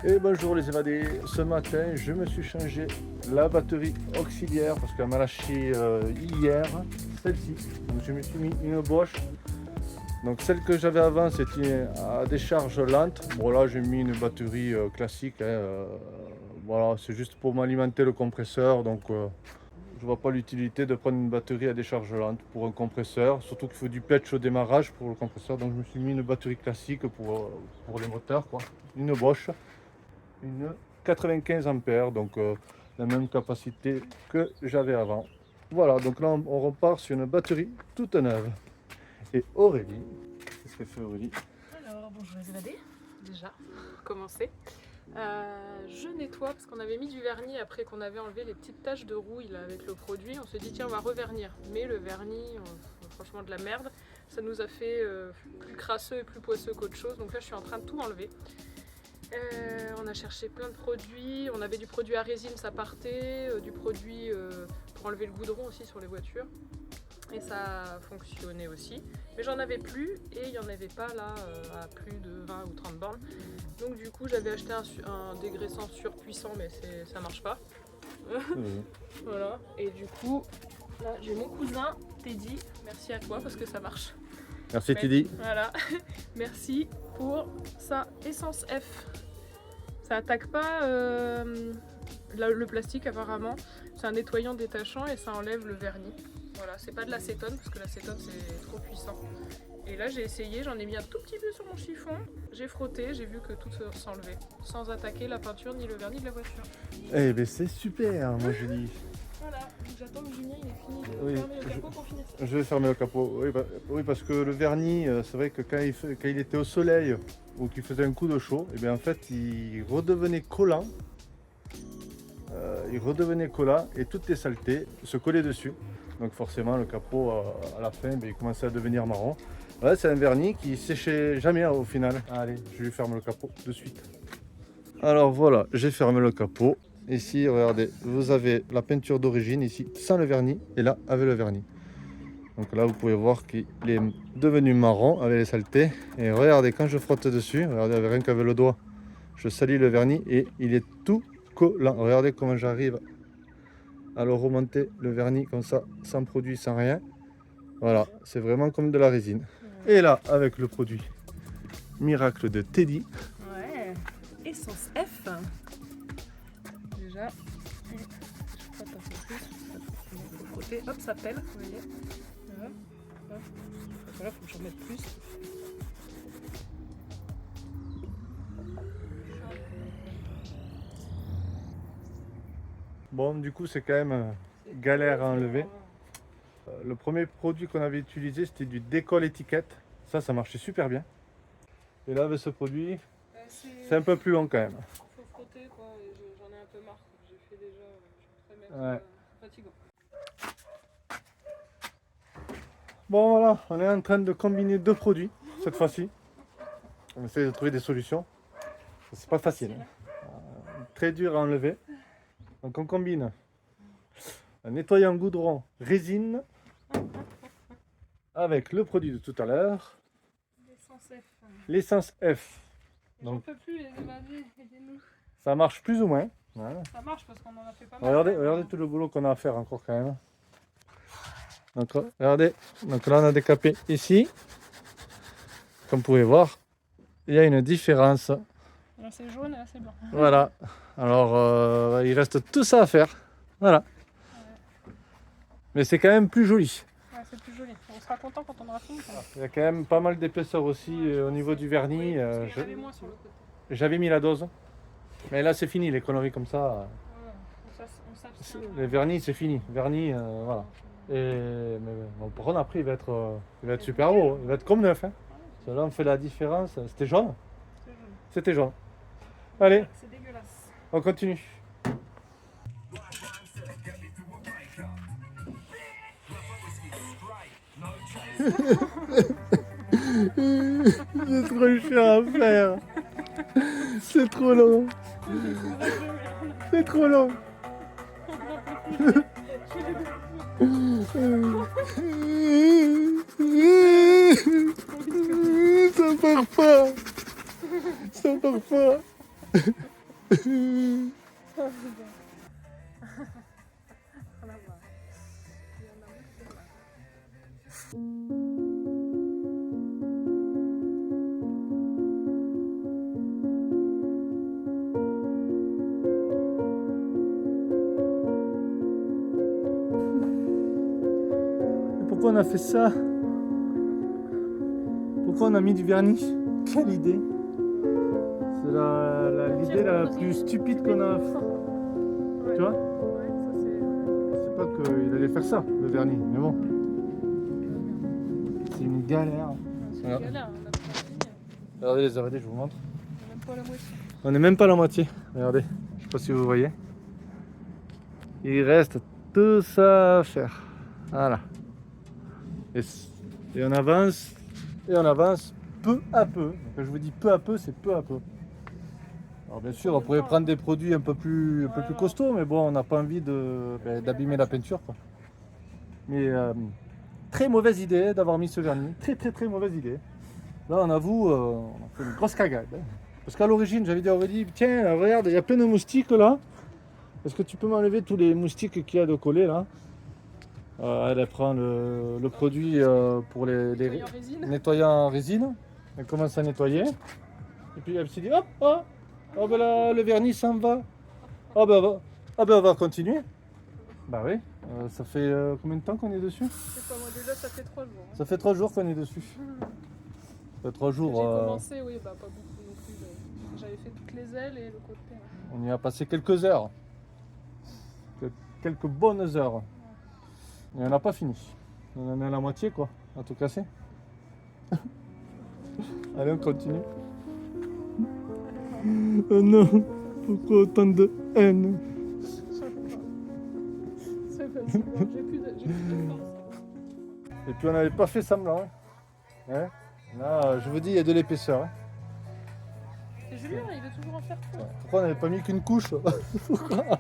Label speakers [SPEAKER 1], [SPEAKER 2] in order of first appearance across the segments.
[SPEAKER 1] Et bonjour les évadés, ce matin je me suis changé la batterie auxiliaire parce qu'elle m'a lâché hier, celle-ci. Donc je me suis mis une Bosch. Donc celle que j'avais avant c'était à décharge lente. Bon là j'ai mis une batterie classique, hein, voilà, c'est juste pour m'alimenter le compresseur. Donc je vois pas l'utilité de prendre une batterie à décharge lente pour un compresseur, surtout qu'il faut du patch au démarrage pour le compresseur. Donc je me suis mis une batterie classique pour les moteurs, quoi. Une Bosch. Une 95 ampères, donc la même capacité que j'avais avant. Voilà, donc là on repart sur une batterie toute neuve. Et Aurélie, qu'est-ce qu'elle fait Aurélie?
[SPEAKER 2] Alors bonjour les évadés, déjà, pour commencer. Je nettoie parce qu'on avait mis du vernis après qu'on avait enlevé les petites taches de rouille là, avec le produit. On se dit tiens on va revernir, mais le vernis, franchement de la merde, ça nous a fait plus crasseux et plus poisseux qu'autre chose. Donc là je suis en train de tout enlever. On a cherché plein de produits, on avait du produit à résine, ça partait, du produit pour enlever le goudron aussi sur les voitures. Et ça fonctionnait aussi. Mais j'en avais plus et il n'y en avait pas là à plus de 20 ou 30 bornes. Donc du coup j'avais acheté un dégraissant surpuissant mais ça marche pas. Voilà. Et du coup là j'ai mon cousin Teddy, merci à toi parce que ça marche.
[SPEAKER 1] Merci Teddy.
[SPEAKER 2] Voilà, merci pour sa essence F. Ça attaque pas le plastique apparemment, c'est un nettoyant détachant et ça enlève le vernis. Voilà, c'est pas de l'acétone parce que l'acétone c'est trop puissant. Et là j'ai essayé, j'en ai mis un tout petit peu sur mon chiffon, j'ai frotté, j'ai vu que tout s'enlevait, sans attaquer la peinture ni le vernis de la voiture.
[SPEAKER 1] Eh ben c'est super, moi je dis.
[SPEAKER 2] Voilà, donc j'attends que Julien il ait fini de fermer le capot pour finir ça.
[SPEAKER 1] Je vais fermer le capot, oui, parce que le vernis, c'est vrai que quand il était au soleil ou qu'il faisait un coup de chaud, et bien en fait il redevenait collant. Et toutes les saletés se collaient dessus. Donc forcément le capot à la fin il commençait à devenir marron. Voilà, c'est un vernis qui séchait jamais au final. Allez, je lui ferme le capot de suite. Alors voilà, j'ai fermé le capot. Ici, regardez, vous avez la peinture d'origine ici sans le vernis et là avec le vernis. Donc là vous pouvez voir qu'il est devenu marron avec les saletés. Et regardez, quand je frotte dessus, regardez, rien qu'avec le doigt, je salis le vernis et il est tout collant. Regardez comment j'arrive à le remonter, le vernis comme ça, sans produit, sans rien. Voilà, c'est vraiment comme de la résine. Et là, avec le produit miracle de Teddy.
[SPEAKER 2] Ouais, essence F. Déjà, je frotte un peu plus. Il faut frotter, hop, ça pèle, vous voyez. Voilà, voilà, faut que j'en mette plus.
[SPEAKER 1] Bon, du coup, c'est quand même galère à enlever. Le premier produit qu'on avait utilisé, c'était du décolle étiquette. Ça marchait super bien. Et là, avec ce produit, c'est un peu plus long quand même.
[SPEAKER 2] Faut frotter quoi, et j'en ai un peu marre. J'ai fait déjà, je suis très
[SPEAKER 1] Ouais.
[SPEAKER 2] fatigant.
[SPEAKER 1] Bon, voilà, on est en train de combiner deux produits cette fois-ci. On essaie de trouver des solutions. C'est pas facile, hein. Très dur à enlever. Donc on combine un nettoyant goudron résine avec le produit de tout à l'heure,
[SPEAKER 2] L'essence F.
[SPEAKER 1] l'essence F.
[SPEAKER 2] J'en
[SPEAKER 1] Donc
[SPEAKER 2] peux plus les évadés, aidez-nous.
[SPEAKER 1] ça marche plus ou moins. Voilà.
[SPEAKER 2] Ça marche parce qu'on en a fait pas mal.
[SPEAKER 1] Regardez tout le boulot qu'on a à faire encore quand même. Donc regardez, donc là on a décapé ici. Comme vous pouvez voir, il y a une différence.
[SPEAKER 2] Là c'est jaune et là c'est blanc.
[SPEAKER 1] Voilà. Alors il reste tout ça à faire. Voilà. Mais c'est quand même plus joli.
[SPEAKER 2] Ouais, c'est plus joli. On sera content quand on aura fini.
[SPEAKER 1] Il y a quand même pas mal d'épaisseur aussi au niveau du vernis. J'avais mis la dose. Mais là c'est fini les conneries comme ça. Les vernis c'est fini. Vernis, voilà. Et mais bon, par contre après il va être super beau. Il va être comme neuf. Hein. Là on fait la différence. C'était jaune. C'était jaune. Allez,
[SPEAKER 2] c'est dégueulasse.
[SPEAKER 1] on continue. C'est trop chiant à faire. C'est trop long. C'est trop long. Ça part pas. Ça part pas. Pourquoi on a fait ça? Pourquoi on a mis du vernis? Quelle idée! C'est l'idée la plus stupide qu'on a.
[SPEAKER 2] Ouais.
[SPEAKER 1] Tu vois?
[SPEAKER 2] Ouais, ça c'est.
[SPEAKER 1] Je sais pas qu'il allait faire ça, le vernis, mais bon. C'est une galère.
[SPEAKER 2] C'est
[SPEAKER 1] Voilà.
[SPEAKER 2] une galère, on a pas fini.
[SPEAKER 1] Regardez les arrêtés, je vous montre.
[SPEAKER 2] On a même pas la moitié.
[SPEAKER 1] On n'est même pas à la moitié. Regardez, je sais pas si vous voyez. Il reste tout ça à faire. Voilà. Et on avance, peu à peu. Donc, quand je vous dis peu à peu, c'est peu à peu. Alors bien sûr, on pourrait prendre des produits un peu plus costauds, mais bon, on n'a pas envie d'abîmer la peinture, quoi. Mais très mauvaise idée d'avoir mis ce vernis. Très mauvaise idée. Là, on avoue, on a fait une grosse cagade. Hein. Parce qu'à l'origine, j'avais dit à Aurélie, tiens, regarde, il y a plein de moustiques là. Est-ce que tu peux m'enlever tous les moustiques qu'il y a de collés là? Elle prend le produit pour les nettoyants en résine. Elle commence à nettoyer. Et puis elle se dit, hop, oh ben là, le vernis s'en va. Oh ben on va continuer. Bah oui, ça fait combien de temps qu'on est dessus?
[SPEAKER 2] Je sais pas, moi déjà ça fait 3 jours. Hein.
[SPEAKER 1] Ça fait 3 jours qu'on est dessus. Ça fait 3 jours.
[SPEAKER 2] J'ai commencé, oui, bah pas beaucoup non plus. J'avais fait toutes les ailes et le côté. Ouais.
[SPEAKER 1] On y a passé quelques heures. Quelques bonnes heures. Et on n'a pas fini. On en est à la moitié quoi, à tout casser. Allez, on continue. Oh non, pourquoi autant de haine?
[SPEAKER 2] C'est facile, j'ai plus de force.
[SPEAKER 1] Et puis on n'avait pas fait semblant. Hein. Là, je vous dis, il y a de l'épaisseur. Hein.
[SPEAKER 2] C'est Julien, il veut toujours en faire trop.
[SPEAKER 1] Pourquoi on n'avait pas mis qu'une couche? Pourquoi?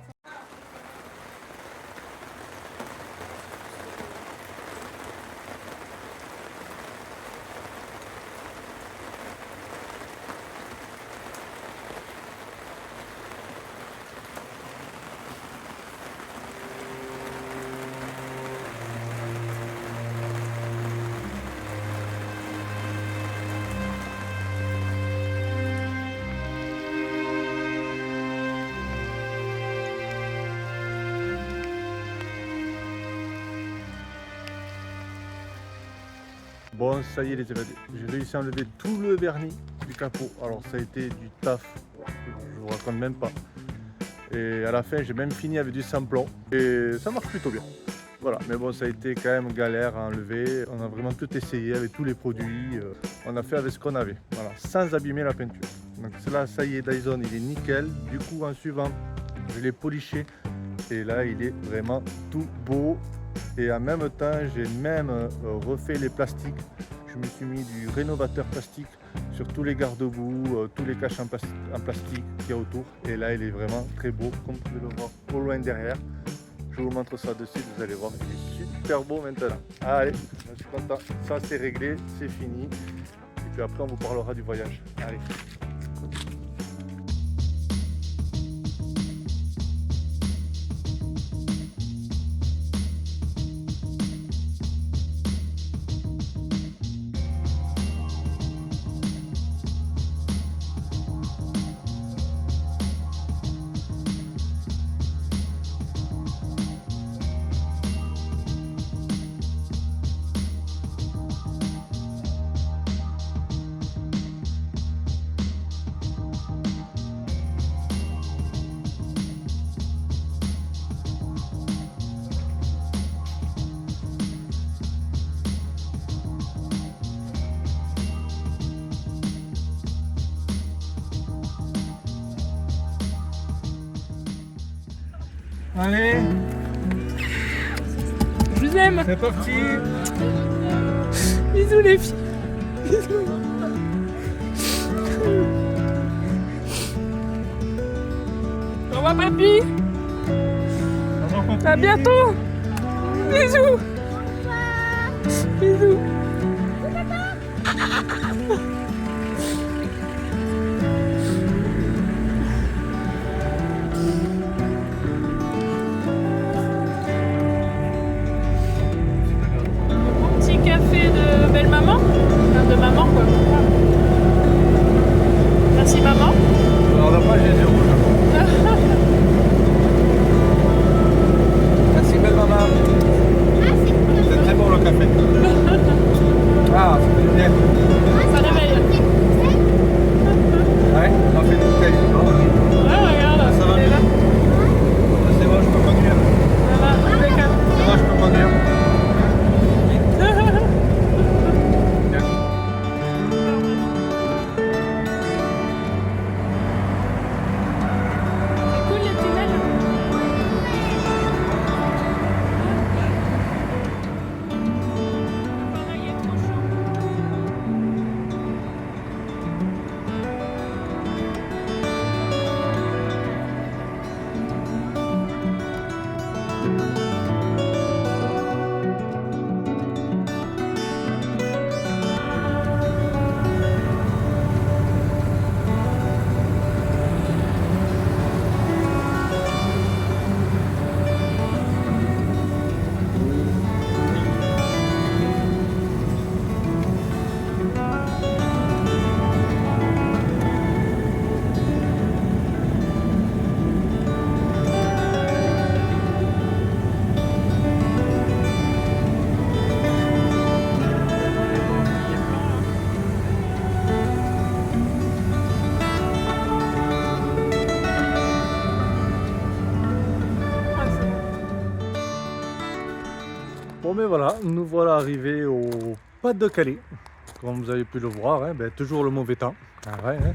[SPEAKER 1] Bon, ça y est les évadés, j'ai réussi à enlever tout le vernis du capot. Alors ça a été du taf, je vous raconte même pas. Et à la fin j'ai même fini avec du sans-plomb et ça marche plutôt bien. Voilà, mais bon ça a été quand même galère à enlever. On a vraiment tout essayé avec tous les produits. On a fait avec ce qu'on avait, voilà, sans abîmer la peinture. Donc là ça y est, Dyson il est nickel. Du coup en suivant, je l'ai poliché et là il est vraiment tout beau. Et en même temps, j'ai même refait les plastiques. Je me suis mis du rénovateur plastique sur tous les garde-boue, tous les caches en plastique qu'il y a autour. Et là, il est vraiment très beau, comme vous pouvez le voir au loin derrière. Je vous montre ça de suite, vous allez voir, il est super beau maintenant. Allez, je suis content. Ça, c'est réglé, c'est fini. Et puis après, on vous parlera du voyage. Allez. Allez,
[SPEAKER 2] Je vous aime.
[SPEAKER 1] c'est parti.
[SPEAKER 2] Bisous les filles. Bisous. Au revoir papy. À bientôt. Bisous. Bisous.
[SPEAKER 1] Bon mais voilà, nous voilà arrivés au Pas de Calais. Comme vous avez pu le voir, hein, toujours le mauvais temps. Ah ouais, hein.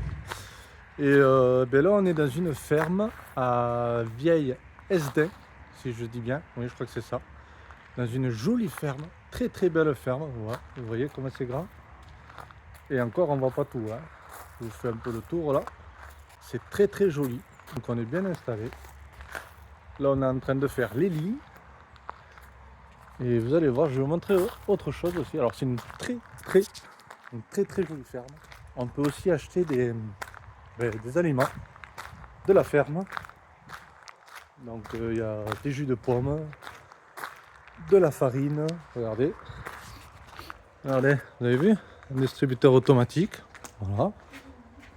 [SPEAKER 1] Et là on est dans une ferme à Vieille-Hesdin, si je dis bien. Oui, je crois que c'est ça. Dans une jolie ferme, très très belle ferme. Voilà. Vous voyez comment c'est grand. Et encore on voit pas tout. Hein. Je vous fais un peu le tour là. C'est très très joli. Donc on est bien installé. Là on est en train de faire les lits. Et vous allez voir, je vais vous montrer autre chose aussi. Alors c'est une très très jolie ferme. On peut aussi acheter des aliments de la ferme. Donc il y a des jus de pommes, de la farine. Regardez. Regardez, vous avez vu? Un distributeur automatique. Voilà.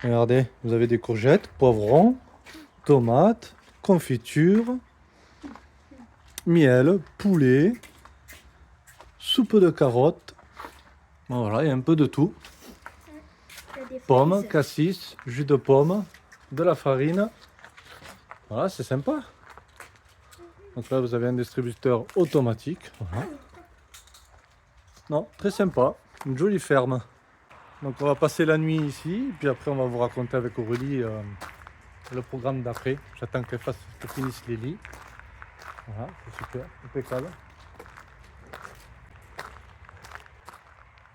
[SPEAKER 1] Regardez, vous avez des courgettes, poivrons, tomates, confiture, miel, poulet, soupe de carottes. Voilà, il y a un peu de tout. Pommes, cassis, jus de pomme, de la farine. Voilà, c'est sympa. Donc là, vous avez un distributeur automatique. Voilà. Non, très sympa. Une jolie ferme. Donc on va passer la nuit ici. Puis après, on va vous raconter avec Aurélie le programme d'après. J'attends qu'elle finisse les lits. Voilà, c'est super, impeccable.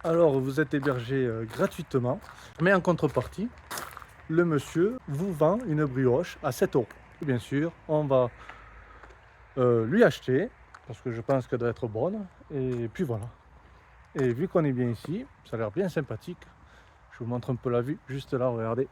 [SPEAKER 1] Alors, vous êtes hébergé gratuitement, mais en contrepartie, le monsieur vous vend une brioche à 7 €. Et bien sûr, on va lui acheter, parce que je pense qu'elle doit être bonne. Et puis voilà. Et vu qu'on est bien ici, ça a l'air bien sympathique. Je vous montre un peu la vue, juste là, regardez.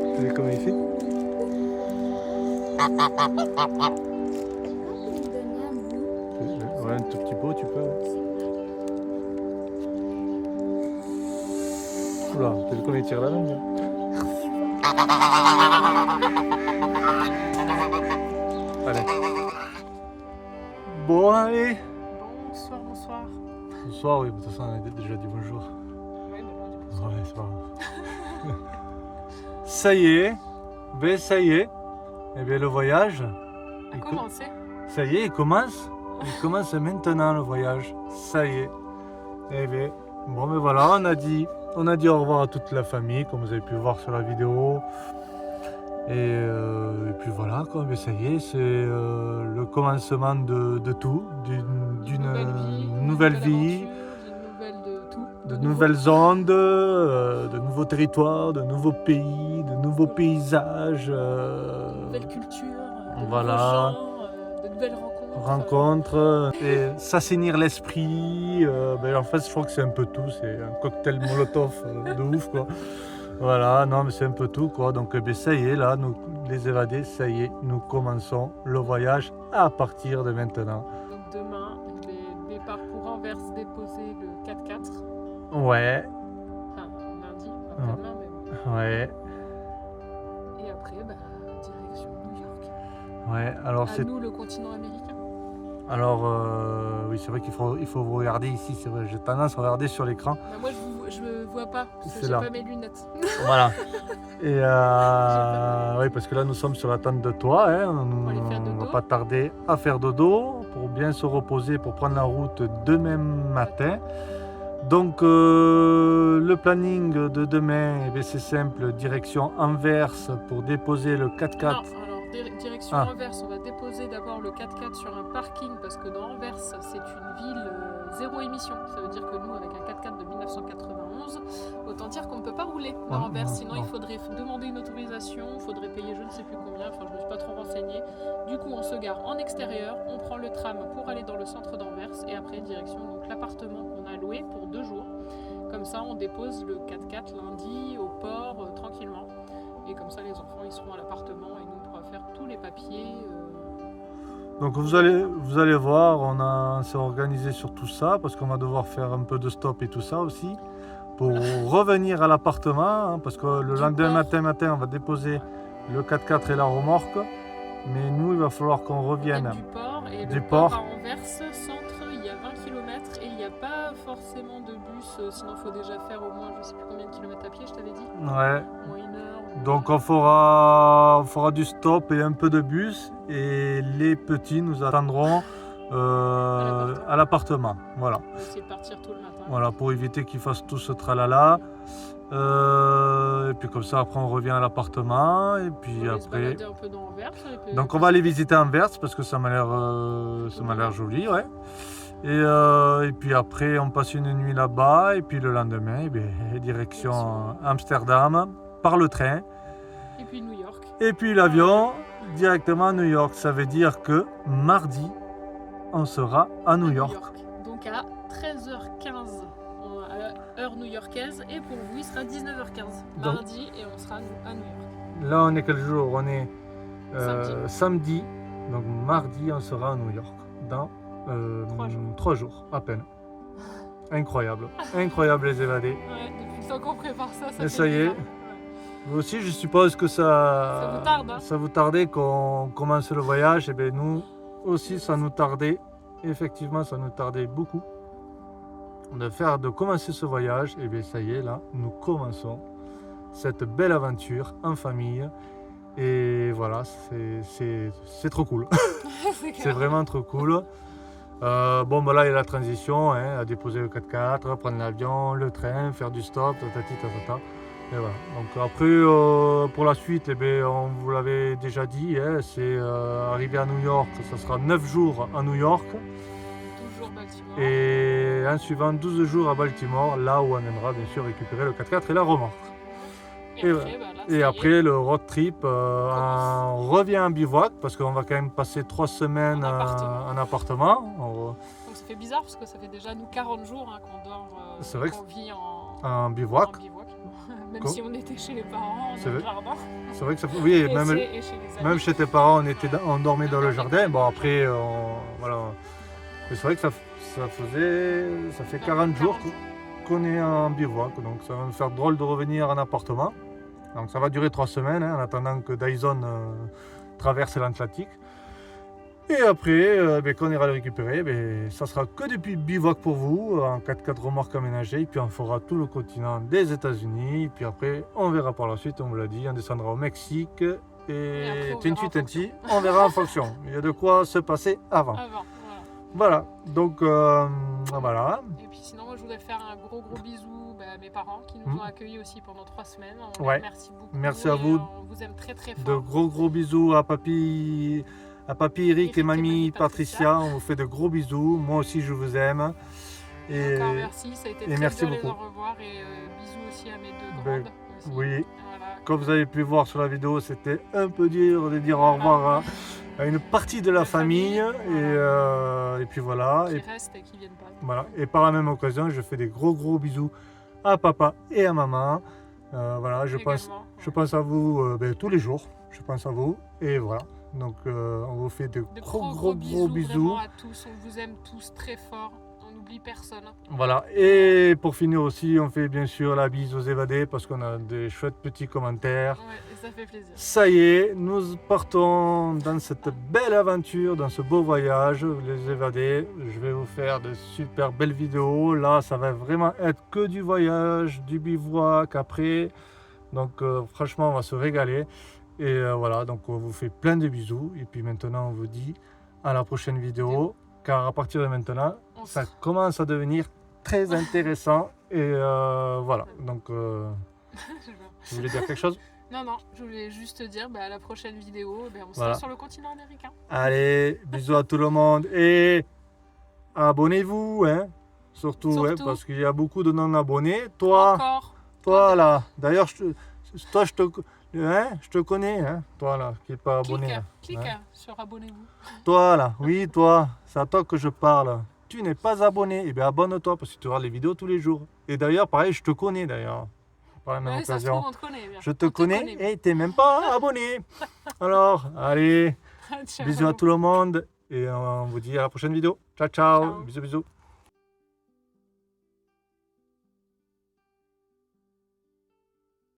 [SPEAKER 1] Vous voyez comment il fait? Ouais, un tout petit pot, tu peux. Oula, t'as vu comment il tire la langue? Allez. Bon, allez.
[SPEAKER 2] Bonsoir, bonsoir.
[SPEAKER 1] Bonsoir, oui, de toute façon, on a déjà dit bonjour.
[SPEAKER 2] Oui, mais on dit bonsoir.
[SPEAKER 1] Ouais, c'est pas grave. Ça y est, ça y est. Eh bien, le voyage.
[SPEAKER 2] A commencé.
[SPEAKER 1] Ça y est, il commence. Il commence maintenant le voyage. Ça y est. Eh bien, bon, mais voilà, on a dit au revoir à toute la famille, comme vous avez pu voir sur la vidéo. Et puis voilà, quoi. Mais ça y est, c'est le commencement de tout, d'une nouvelle vie.
[SPEAKER 2] D'une nouvelle de tout.
[SPEAKER 1] de nouvelles ondes, de nouveaux territoires, de nouveaux pays, de nouveaux paysages.
[SPEAKER 2] De nouvelles cultures, de
[SPEAKER 1] Voilà.
[SPEAKER 2] nouveaux gens, de nouvelles rencontres.
[SPEAKER 1] Rencontres et s'assainir l'esprit. En fait, je crois que c'est un peu tout. C'est un cocktail Molotov de ouf, quoi. Voilà, non, mais c'est un peu tout, quoi. Donc, ça y est, là, nous, les évadés, ça y est, nous commençons le voyage à partir de maintenant.
[SPEAKER 2] Donc demain, départ pour Anvers, déposer le 4x4.
[SPEAKER 1] Ouais,
[SPEAKER 2] Enfin, lundi, pas demain, mais bon.
[SPEAKER 1] ouais,
[SPEAKER 2] Et après, direction New York.
[SPEAKER 1] ouais. Alors,
[SPEAKER 2] À nous, le continent américain.
[SPEAKER 1] Oui, c'est vrai qu'il faut vous regarder ici. C'est vrai, j'ai tendance à regarder sur l'écran.
[SPEAKER 2] Bah, moi, je ne vois pas, parce que
[SPEAKER 1] C'est
[SPEAKER 2] j'ai
[SPEAKER 1] là.
[SPEAKER 2] pas mes lunettes.
[SPEAKER 1] Voilà. Et oui, parce que là, nous sommes sur la tente de toit. Hein.
[SPEAKER 2] va aller faire
[SPEAKER 1] On
[SPEAKER 2] dodo.
[SPEAKER 1] va pas tarder à faire dodo pour bien se reposer, pour prendre la route demain matin. Donc, le planning de demain, c'est simple. Direction Anvers pour déposer le 4x4.
[SPEAKER 2] Non, alors direction
[SPEAKER 1] Ah.
[SPEAKER 2] Anvers, on va déposer d'abord le 4x4 sur un parking parce que dans Anvers, c'est une ville zéro émission. Ça veut dire que nous, avec un 4x4 de 1991, autant dire qu'on ne peut pas rouler dans Anvers. Sinon, il faudrait demander une autorisation, il faudrait payer je ne sais plus combien. Enfin, je ne me suis pas trop renseignée. Du coup, on se gare en extérieur, on prend le tram pour aller dans le centre d'Anvers et après, direction donc l'appartement qu'on a loué pour 2 jours. Comme ça, on dépose le 4x4 lundi au port tranquillement. Et comme ça, les enfants, ils seront à l'appartement et nous, on pourra faire tous les papiers.
[SPEAKER 1] Donc vous allez voir, on s'est organisé sur tout ça parce qu'on va devoir faire un peu de stop et tout ça aussi pour revenir à l'appartement, hein, parce que le lendemain matin, on va déposer le 4x4 et la remorque. Mais nous, il va falloir qu'on revienne
[SPEAKER 2] du port. Et
[SPEAKER 1] du
[SPEAKER 2] le port
[SPEAKER 1] port.
[SPEAKER 2] à Anvers, centre, il y a 20 km et il n'y a pas forcément de bus. Sinon, il faut déjà faire au moins, je ne sais plus combien de kilomètres à pied, je t'avais dit.
[SPEAKER 1] Ouais.
[SPEAKER 2] Au moins 1 heure.
[SPEAKER 1] Donc on fera du stop et un peu de bus et les petits nous attendront à l'appartement. Voilà.
[SPEAKER 2] On va essayer de partir tôt le matin.
[SPEAKER 1] Voilà, pour éviter qu'ils fassent tout ce tralala. Et puis comme ça, après on revient à l'appartement et puis
[SPEAKER 2] On va aller se
[SPEAKER 1] après.
[SPEAKER 2] balader un peu dans Anvers.
[SPEAKER 1] Donc on va aller visiter Anvers parce que ça m'a l'air joli, ouais. Et puis après, on passe une nuit là-bas et puis le lendemain, direction Amsterdam par le train.
[SPEAKER 2] Et puis New York.
[SPEAKER 1] Et puis l'avion directement à New York. Ça veut dire que mardi, on sera à New York.
[SPEAKER 2] Donc à 13h15 heure new-yorkaise et pour vous il sera 19h15 mardi et on sera à New York.
[SPEAKER 1] Là on est quel jour? On est
[SPEAKER 2] samedi.
[SPEAKER 1] Donc mardi on sera à New York dans 3 jours à peine. Incroyable. Incroyable les évadés.
[SPEAKER 2] Ouais, depuis le temps qu'on prépare ça,
[SPEAKER 1] et ça y est. Vous aussi, je suppose que ça
[SPEAKER 2] vous tarde. Hein.
[SPEAKER 1] Ça vous tardait qu'on commence le voyage. Et bien nous aussi, ça nous tardait. Effectivement, ça nous tardait beaucoup de commencer ce voyage. Et bien ça y est, là, nous commençons cette belle aventure en famille. Et voilà, c'est trop cool. C'est vraiment trop cool. Là, il y a la transition, hein, à déposer le 4x4, prendre l'avion, le train, faire du stop, tatati tatata. Et voilà. Donc après, pour la suite, on vous l'avait déjà dit, hein, c'est arrivé à New York, ça sera 9 jours à New York.
[SPEAKER 2] 12 jours Baltimore.
[SPEAKER 1] Et en suivant 12 jours à Baltimore, là où on viendra bien sûr récupérer le 4x4 et la remorque. Et après, le road trip, on revient en bivouac parce qu'on va quand même passer 3 semaines en appartement.
[SPEAKER 2] Donc ça fait bizarre parce que ça fait déjà nous 40 jours hein, qu'on dort, qu'on vit
[SPEAKER 1] en bivouac.
[SPEAKER 2] Même si on était chez les parents, dans le jardin.
[SPEAKER 1] C'est vrai que ça fait... Oui, même chez tes parents, on dormait dans le jardin. Bon, après, voilà. Mais c'est vrai que ça fait 40 jours qu'on est en bivouac. Donc ça va me faire drôle de revenir en appartement. Donc ça va durer 3 semaines hein, en attendant que Dyson traverse l'Atlantique. Et après, quand on ira le récupérer, ça sera que depuis bivouac pour vous, en 4x4 remorque aménagée. Et puis on fera tout le continent des États-Unis. Et puis après, on verra par la suite, on vous l'a dit, on descendra au Mexique. Et Tinti, on verra en fonction. Il y a de quoi se passer avant. Voilà, donc voilà.
[SPEAKER 2] Et puis sinon, moi je voudrais faire un gros bisou à mes parents qui nous ont accueillis aussi pendant 3 semaines. Merci beaucoup.
[SPEAKER 1] Merci à vous.
[SPEAKER 2] On vous aime très très fort.
[SPEAKER 1] De gros bisous à papy Eric et mamie Patricia. On vous fait de gros bisous. Moi aussi je vous aime.
[SPEAKER 2] Encore merci, ça a été très
[SPEAKER 1] merci
[SPEAKER 2] dur de les
[SPEAKER 1] beaucoup.
[SPEAKER 2] en revoir et bisous aussi à mes deux
[SPEAKER 1] Ben,
[SPEAKER 2] grandes. Aussi.
[SPEAKER 1] oui,
[SPEAKER 2] Voilà.
[SPEAKER 1] comme vous avez pu voir sur la vidéo, c'était un peu dur de dire au
[SPEAKER 2] Voilà.
[SPEAKER 1] revoir à une partie de la famille.
[SPEAKER 2] Voilà.
[SPEAKER 1] Et puis voilà.
[SPEAKER 2] Qui restent et qui viennent pas.
[SPEAKER 1] Voilà. Et par la même occasion, je fais des gros bisous à papa et à maman. Voilà, je pense à vous tous les jours. Je pense à vous. Et voilà. Donc on vous fait de gros bisous.
[SPEAKER 2] Vraiment à tous, on vous aime tous très fort. On n'oublie personne.
[SPEAKER 1] Voilà. Et pour finir aussi, on fait bien sûr la bise aux évadés parce qu'on a des chouettes petits commentaires.
[SPEAKER 2] Ouais, et ça fait plaisir.
[SPEAKER 1] Ça y est, nous partons dans cette belle aventure, dans ce beau voyage, les évadés. Je vais vous faire de super belles vidéos. Là, ça va vraiment être que du voyage, du bivouac après. Donc franchement, on va se régaler. Et voilà, donc on vous fait plein de bisous. Et puis maintenant, on vous dit à la prochaine vidéo. Car à partir de maintenant, ça commence à devenir très intéressant. Et voilà, donc vous voulez dire quelque chose?
[SPEAKER 2] Non, je voulais juste dire à la prochaine vidéo, on
[SPEAKER 1] Voilà.
[SPEAKER 2] sera sur le continent américain.
[SPEAKER 1] Allez, bisous à tout le monde et abonnez-vous, hein, surtout. Hein, parce qu'il y a beaucoup de non-abonnés. Toi là, d'ailleurs, je te connais, hein, toi là, qui n'est pas abonné.
[SPEAKER 2] Clique sur abonnez-vous.
[SPEAKER 1] Toi là, oui, toi, c'est à toi que je parle. Tu n'es pas abonné, eh bien abonne-toi parce que tu auras les vidéos tous les jours. Et d'ailleurs, pareil, je te connais d'ailleurs. Par la même occasion. Je te connais et tu n'es même pas abonné. Alors, allez, bisous à tout le monde et on vous dit à la prochaine vidéo. Ciao. Bisous.